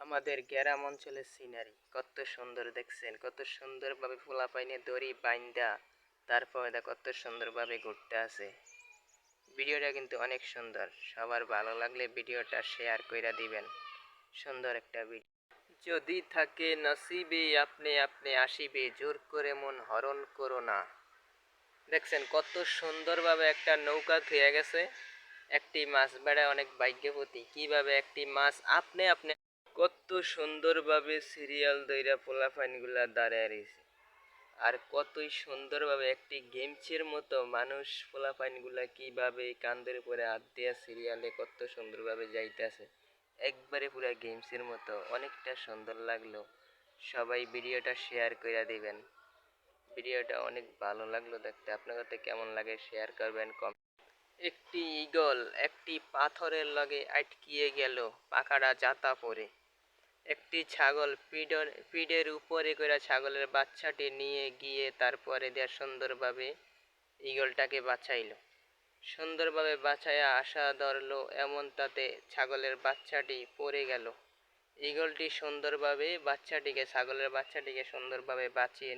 আমাদের গ্রাম অঞ্চলের সিনারি কত সুন্দর দেখছেন, কত সুন্দরভাবে পোলাপাইনে দড়ি বাইন্দা তারপরে কত সুন্দরভাবে ঘুরতে আছে। ভিডিওটা কিন্তু অনেক সুন্দর, সবার ভালো লাগলে ভিডিওটা শেয়ার কইরা দিবেন। সুন্দর একটা ভিডিও। যদি থাকে নসিবে আপনি আপনি আসিবে, জোর করে মন হরণ করো না। দেখছেন কত সুন্দরভাবে একটা নৌকা থুয়ে গেছে। একটি মাছ বেড়ায় অনেক ভাগ্যবতী, কিভাবে একটি মাছ আপনি আপনি কত সুন্দরভাবে সিরিয়াল দইরা পোলাপাইন গুলা দাঁড়ায় রয়েছে। আর কতই সুন্দরভাবে একটি গেমসের মতো মানুষ পোলাপাইন গুলা কিভাবে কান্দের উপরে হাত দিয়া সিরিয়ালে কত সুন্দরভাবে যাইতেছে, একবারে পুরা গেমসের মতো। অনেকটা সুন্দর লাগলো। সবাই ভিডিওটা শেয়ার করে দিবেন। ভিডিওটা অনেক ভালো লাগলো দেখতে। আপনাদের কেমন লাগে শেয়ার করবেন। একটি ঈগল একটি পাথরের লগে আটকিয়ে গেল, পাখাটা জাতা পড়ে। একটি ছাগল পিঠের উপরে করে ছাগলের বাচ্চাটি নিয়ে গিয়ে তারপরে দেয়া সুন্দরভাবে ঈগলটাকে বাঁচাইল। সুন্দরভাবে বাঁচাইয়া আশা ধরলো, এমন তাতে ছাগলের বাচ্চাটি পড়ে গেল। ঈগলটি সুন্দরভাবে ছাগলের বাচ্চাটিকে সুন্দরভাবে বাঁচিয়ে